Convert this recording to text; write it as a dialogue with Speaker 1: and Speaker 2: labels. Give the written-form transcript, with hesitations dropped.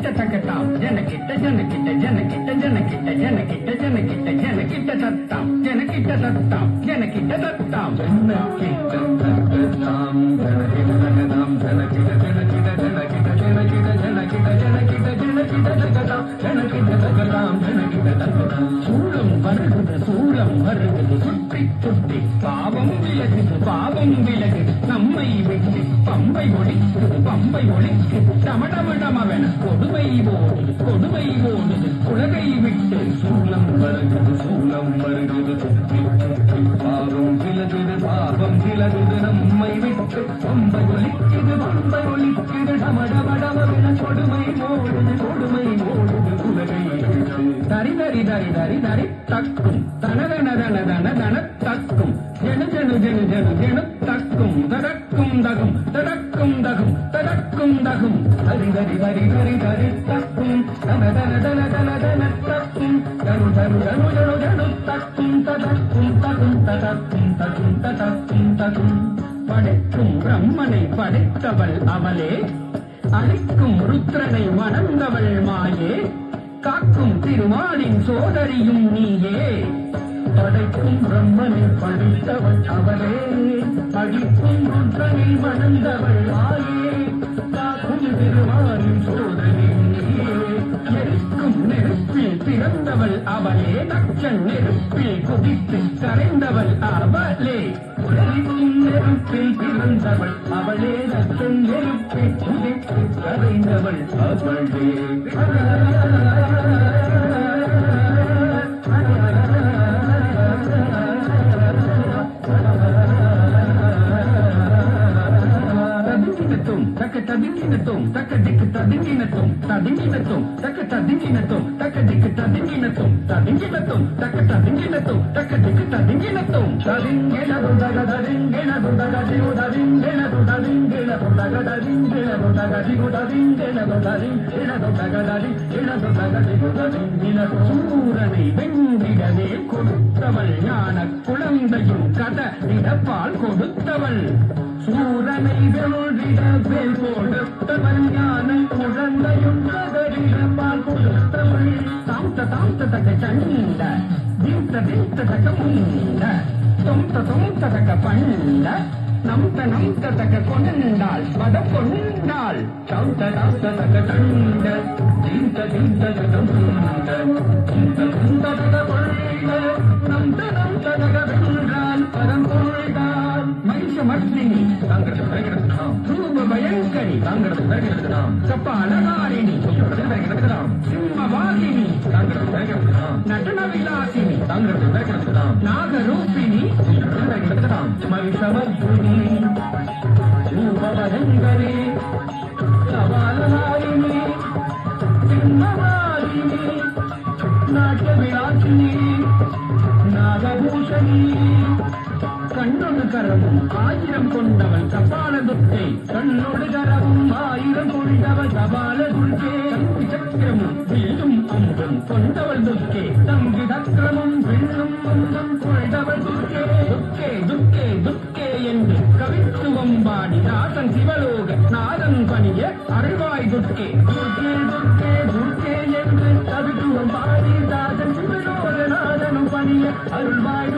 Speaker 1: ஜனக்கிட்ட தக்கத்தாம் ஜனக்கிட்ட ஜனக்கிட்ட ஜனக்கிட்ட ஜனக்கிட்ட ஜனக்கிட்ட ஜனக்கிட்ட ஜனக்கிட்ட தத்தாம் ஜனக்கிட்ட தத்தாம் ஜனக்கிட்ட தத்தாம் ஜனக்கிட்ட தக்கத்தாம் ஜனக்கிட்ட தக்கதாம் ஜனக்கிட்ட ஜனக்கிட்ட ஜனக்கிட்ட ஜனக்கிட்ட ஜனக்கிட்ட ஜனக்கிட்ட ஜனக்கிட்ட தக்கதாம் ஜனக்கிட்ட தக்கதாம் ஜனக்கிட்ட தக்கதாம் சூளம் வருகுது சுற்றி சுற்றி பாவம் விலகு நம்மை விட்டு பம்பை ஒழிக்கு டமடமடமவென கொடுமை ஓடுது உலகை விட்டு சூளம் வருகுது சுற்றி சுற்றி பாவம் விலகுது நம்மை விட்டு பம்பை ஒழிக்குது டமடமடமவென கொடுமை ஓடுது உலகை விட்டு தரி தரி தரி தரி தரி தக்கும் தனதன தன தன தன தக்கும் ஜனு ஜனு ஜனு ஜனு ஜனு தக்கும் தடக்கும் தகும் தடக்கும் தகும் தடக்கும் தகும் ஹரி ஹரி ஹரி ஹரி ஹரி தக்கும் தன தன தன தன தன தக்கும் ஜனு ஜனு ஜனு ஜனு ஜனு தக்கும் தடக்கும் தகும் தடக்கும் தகும் தடக்கும் தகும் படைக்கும் பிரம்மனை படைத்தவள் அவளே அழிக்கும் ருத்ரனை மணந்தவள் மாயே காக்கும் திருமாலின் சோதரியும் நீயே படைக்கும் பிரம்மனை படைத்தவள் அவளே அழிக்கும் ருத்ரனை மணந்தவள் மாயே காக்கும் திருமாலின் சோதரியும் நீயே எரிக்கும் நெருப்பில் பிறந்தவள் அவளே தச்சன் நெருப்பில் குதித்து கரைந்தவள் அவளே உலகின் நெருப்பில் பிறந்தவள் அவளே தச்சன் நெருப்பில் குதித்து கரைந்தவள் அவளே தக்க ததிங்கினத்தும் தக்க திக்கு ததிங்கினத்தும் ததிங்கினத்தும் தக்க ததிங்கினத்தும் தக்க திக்கு ததிங்கினத்தும் ததிங்கினத்தும் தக்க ததிங்கினத்தும் தக்க திக்கு ததிங்கினத்தும் ததிங்கினதும் தக ததிங்கினதும் தக திகு ததிங்கினதும் ததிங்கினதும் தக ததிங்கினதும் தக திகு ததிங்கினதும் ததிங்கினதும் தக ததிங்கினதும் தக திகு ததிங்கினதும் சூரனை வெங்கிடவே கொடுத்தவள் ஞான குழந்தையும் கதறிடப்பால் கொடுத்தவள் சூரனை வென்றிடவே கொடுத்தவள் ஞான குழந்தையும் கதறிடப்பால் கொடுத்தவள் தாம்த தக சண்ட திம்த தக முண்ட தொம்த தக பண்ட நம்த தக கொண்டாள் பத கொண்டாள் சௌத்த தக தண்ட திம்த தக முண்ட தக கொண்ட நம்த தக வென்றால் பரம் கொண்டாள் மகிஷமர்த்தினி ரூப பயங்கரி கபாலகாரிணி சிம்மவாகினி நடன விலாசினி நாகரூபிணி மகிஷமர்த்தினி ரூப பயங்கரி கபாலகாரிணி சிம்மவாகினி நாட்ய விலாசினி நாகபூஷணி கண்ணொடு கரவும் 1000 கொண்டவள் கபால துர்க்கை கண்ணொடு கரவும் 1000 கொண்டவள் கபால துர்க்கே தம்பி சக்கரமும் வில்லும் அம்பும் கொண்டவள் துர்க்கே தம்பி சக்கரமும் வில்லும் அம்பும் கொண்டவள் துர்க்கே துர்க்கே துர்க்கே துர்க்கே என்று கவித்துவம் பாடி நாதன் சிவலோக நாதன் பணிய அருள்வாய் துர்க்கே துர்க்கே துர்க்கே துர்க்கே என்று கவித்துவம் பாடி நாதன் சிவலோக நாதனும் பணிய அருள்வாய்